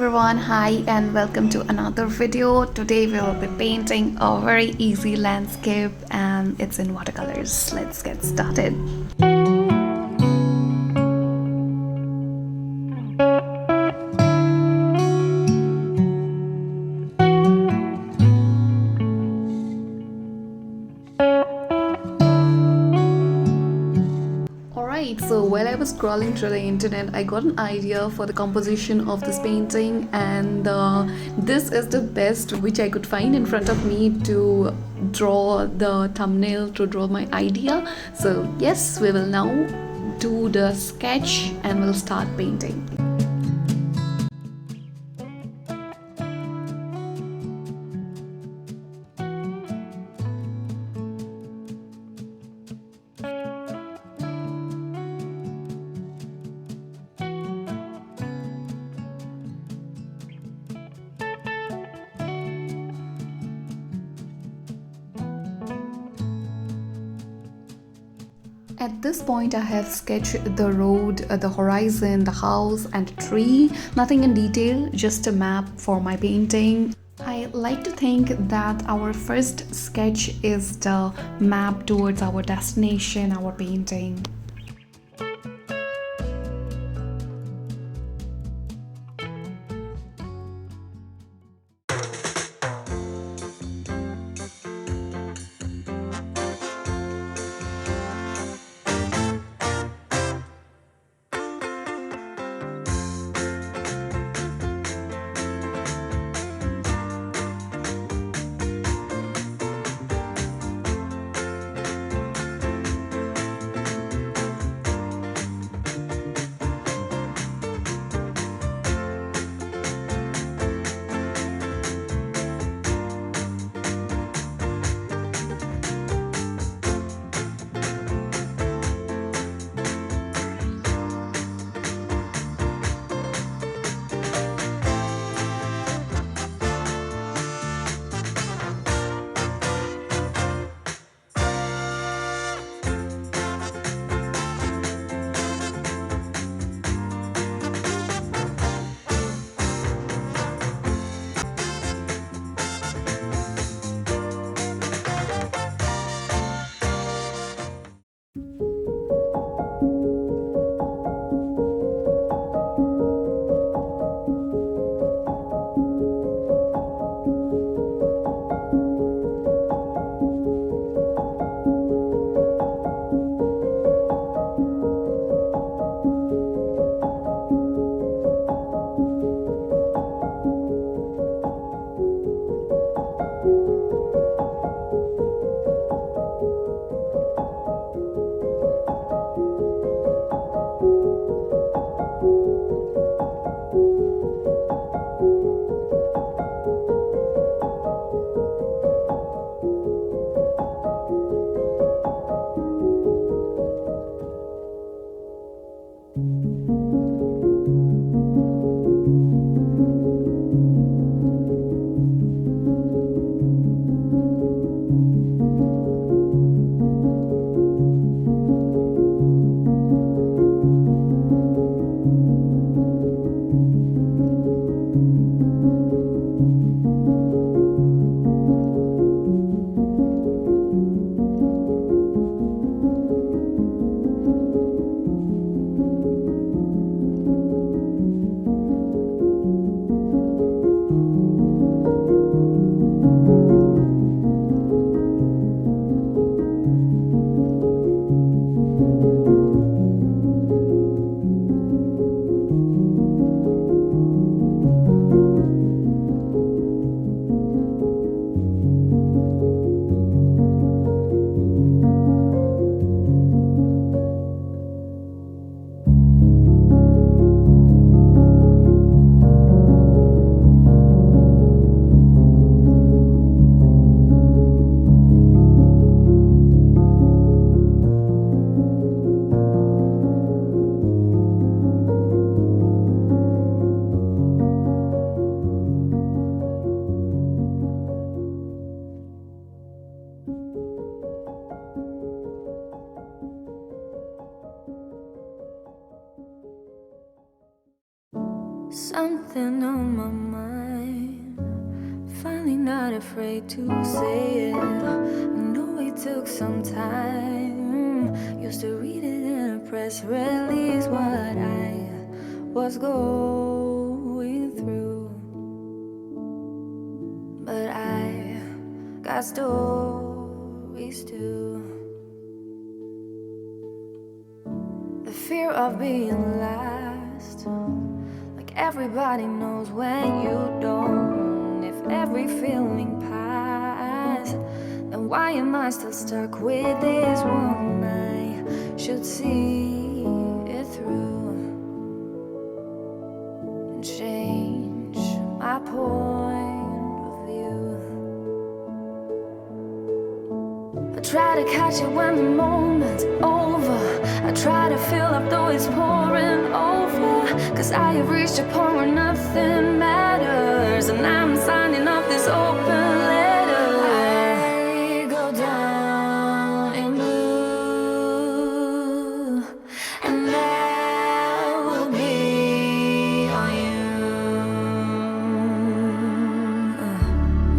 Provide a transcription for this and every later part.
everyone, hi and welcome to another video. Today we will be painting a very easy landscape and it's in watercolors. Let's get started. Alright, so while I was scrolling through the internet, I got an idea for the composition of this painting, and this is the best which I could find in front of me to draw the thumbnail, to draw my idea. So, yes, we will now do the sketch and we'll start painting. At this point, I have sketched the road, the horizon, the house and a tree. Nothing in detail, just a map for my painting. I like to think that our first sketch is the map towards our destination, our painting. something on my mind. Finally not afraid to say it. I know it took some time. Used to read it in a press release what I was going through. But I got stories too. The fear of being last, like everybody knows when you don't. If every feeling passed, then why am I still stuck with this one? I should see it through and change my point of view. I try to catch it when the moment's over. I try to fill up though it's pouring over. Cause I have reached a point where nothing matters, and I'm signing off this open letter. I go down in blue, and that will be on you.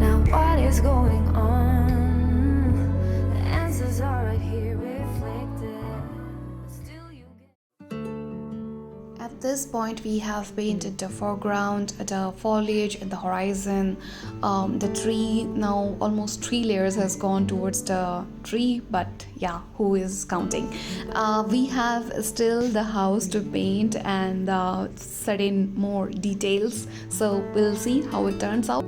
Now what is going on? The answers are right here reflected. Still you get. At this point, we have painted the foreground, the foliage and the horizon, the tree. Now almost 3 layers has gone towards the tree, but yeah, who is counting? We have still the house to paint and set in more details. So we'll see how it turns out.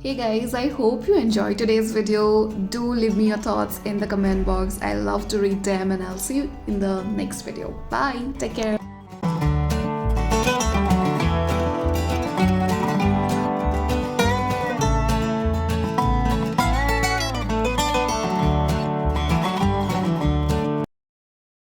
Hey guys, I hope you enjoyed today's video. Do leave me your thoughts in the comment box. I love to read them, and I'll see you in the next video. Bye, take care.